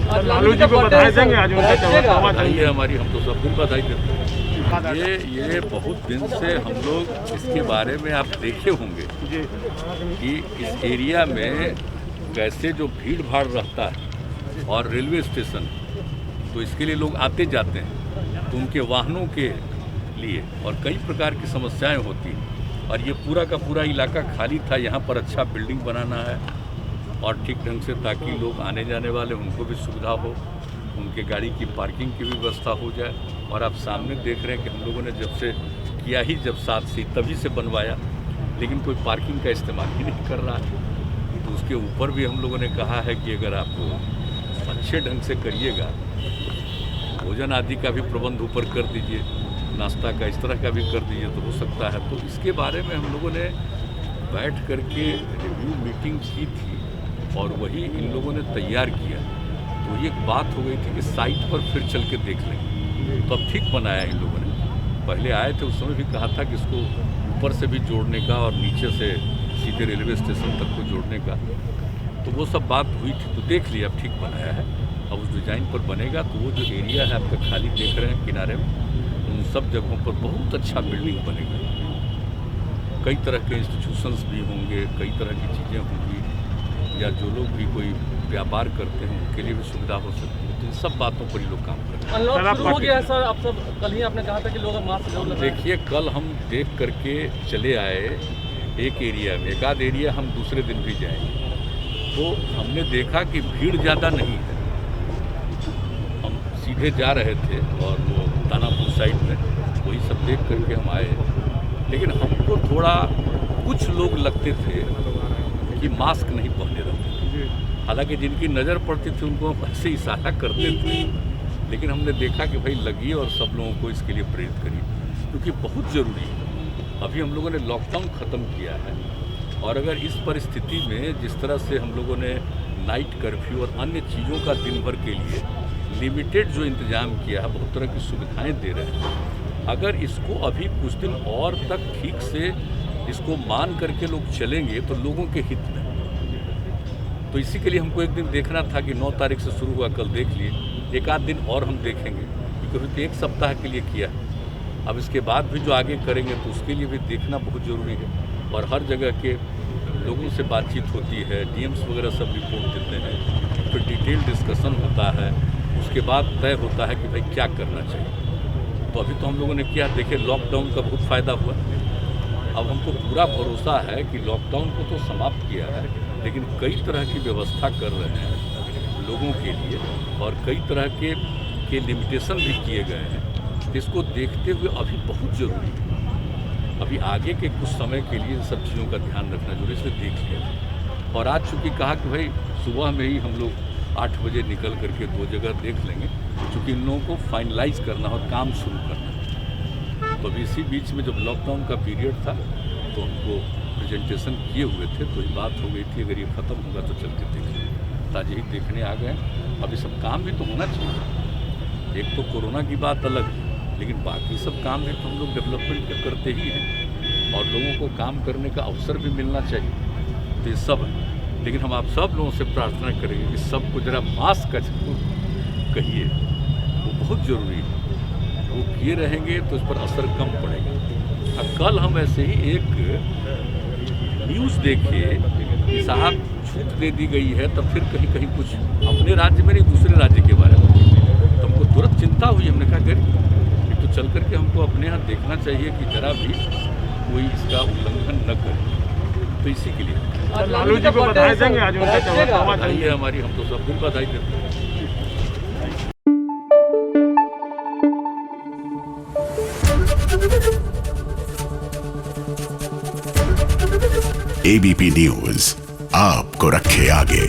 लालू जी को बधाई देंगे आज उनका बधाई है हमारी, हम तो सब दिन बधाई देते हैं। ये बहुत दिन से हम लोग इसके बारे में आप देखे होंगे कि इस एरिया में कैसे जो भीड़ भाड़ रहता है और रेलवे स्टेशन, तो इसके लिए लोग आते जाते हैं, तो उनके वाहनों के लिए और कई प्रकार की समस्याएं होती हैं। और ये पूरा का पूरा इलाका खाली था, यहाँ पर अच्छा बिल्डिंग बनाना है और ठीक ढंग से, ताकि लोग आने जाने वाले उनको भी सुविधा हो, उनके गाड़ी की पार्किंग की भी व्यवस्था हो जाए। और आप सामने देख रहे हैं कि हम लोगों ने जब से किया ही जब साथ से तभी से बनवाया, लेकिन कोई पार्किंग का इस्तेमाल ही नहीं कर रहा है। तो उसके ऊपर भी हम लोगों ने कहा है कि अगर आप अच्छे ढंग से करिएगा, भोजन आदि का भी प्रबंध ऊपर कर दीजिए, नाश्ता का इस तरह का भी कर दीजिए तो हो सकता है। तो इसके बारे में हम लोगों ने बैठ करके रिव्यू मीटिंग की थी और वही इन लोगों ने तैयार किया। तो ये बात हो गई थी कि साइट पर फिर चल के देख लेंगे, तो अब ठीक बनाया इन लोगों ने। पहले आए थे उस समय भी कहा था कि इसको ऊपर से भी जोड़ने का और नीचे से सीधे रेलवे स्टेशन तक को जोड़ने का, तो वो सब बात हुई थी। तो देख लिया, अब ठीक बनाया है। अब उस डिज़ाइन पर बनेगा तो वो जो एरिया है आपका खाली देख रहे हैं किनारे में, उन सब जगहों पर बहुत अच्छा बिल्डिंग बनेगा। कई तरह के इंस्टीट्यूशंस भी होंगे, कई तरह की चीज़ें होंगी, या जो लोग भी कोई व्यापार करते हैं उनके लिए भी सुविधा हो सकती है। तो इन सब बातों पर ही लोग काम कर रहे हैं। अनलॉक शुरू हो गया है सर, आप सब कल ही आपने कहा था कि लोग मास्क जरूर लगाएं। देखिए, कल हम देख करके चले आए एक एरिया में, एक आध एरिया हम दूसरे दिन भी जाएंगे, तो हमने देखा कि भीड़ ज़्यादा नहीं है। हम सीधे जा रहे थे और वो दानापुर साइड में वही सब देख करके हम आए, लेकिन हमको थोड़ा कुछ लोग लगते थे कि मास्क नहीं पहने रहते थे। हालांकि जिनकी नज़र पड़ती थी उनको हम ऐसे इशारा करते थे, लेकिन हमने देखा कि भाई लगिए और सब लोगों को इसके लिए प्रेरित करिए, क्योंकि बहुत ज़रूरी है। अभी हम लोगों ने लॉकडाउन ख़त्म किया है और अगर इस परिस्थिति में जिस तरह से हम लोगों ने नाइट कर्फ्यू और अन्य चीज़ों का दिन भर के लिए लिमिटेड जो इंतज़ाम किया है, बहुत तरह की सुविधाएँ दे रहे हैं, अगर इसको अभी कुछ दिन और तक ठीक से इसको मान करके लोग चलेंगे तो लोगों के हित में। तो इसी के लिए हमको एक दिन देखना था कि 9 तारीख से शुरू हुआ, कल देख लिए, एक आध दिन और हम देखेंगे, क्योंकि एक सप्ताह के लिए किया है। अब इसके बाद भी जो आगे करेंगे तो उसके लिए भी देखना बहुत ज़रूरी है। और हर जगह के लोगों से बातचीत होती है, डीएम्स वगैरह सब रिपोर्ट देते हैं, फिर डिटेल डिस्कशन होता है, उसके बाद तय होता है कि भाई क्या करना चाहिए। तो अभी तो हम लोगों ने किया, देखिए लॉकडाउन का बहुत फ़ायदा हुआ। अब हमको पूरा भरोसा है कि लॉकडाउन को तो समाप्त किया है, लेकिन कई तरह की व्यवस्था कर रहे हैं लोगों के लिए और कई तरह के लिमिटेशन भी किए गए हैं। इसको देखते हुए अभी बहुत ज़रूरी है, अभी आगे के कुछ समय के लिए इन सब चीज़ों का ध्यान रखना जरूरी, इसलिए देख लिया। और आज चूँकि कहा कि भाई सुबह में ही हम लोग 8 बजे निकल करके 2 जगह देख लेंगे, चूँकि इन लोगों को फाइनलाइज करना और काम शुरू करना। तो अभी इसी बीच में जब लॉकडाउन का पीरियड था तो हमको प्रेजेंटेशन किए हुए थे, तो ये बात हो गई थी अगर ये ख़त्म होगा तो चल के देख लेंगे। ताजे ही देखने आ गए। अभी सब काम भी तो होना चाहिए। एक तो कोरोना की बात अलग है, लेकिन बाकी सब काम भी तो हम लोग डेवलपमेंट के करते ही हैं और लोगों को काम करने का अवसर भी मिलना चाहिए। तो ये सब है, लेकिन हम आप सब लोगों से प्रार्थना करेंगे कि सबको ज़रा मास्क का जरूर कहिए, वो बहुत ज़रूरी है। वो किए रहेंगे तो इस पर असर कम पड़ेगा। कल हम ऐसे ही एक न्यूज़ देखे कि साहब छूट दे दी गई है, तब फिर कहीं कहीं कुछ अपने राज्य में नहीं दूसरे राज्य के बारे में, तो हमको तुरंत चिंता हुई। हमने कहा कि तो चल करके हमको अपने यहाँ देखना चाहिए कि जरा भी कोई इसका उल्लंघन न करे। तो इसी के लिए लालू जी को बधाई देंगे आज उनका बधाई है हमारी, हम तो सब दिन बधाई देते हैं। एबीपी न्यूज आपको रखे आगे।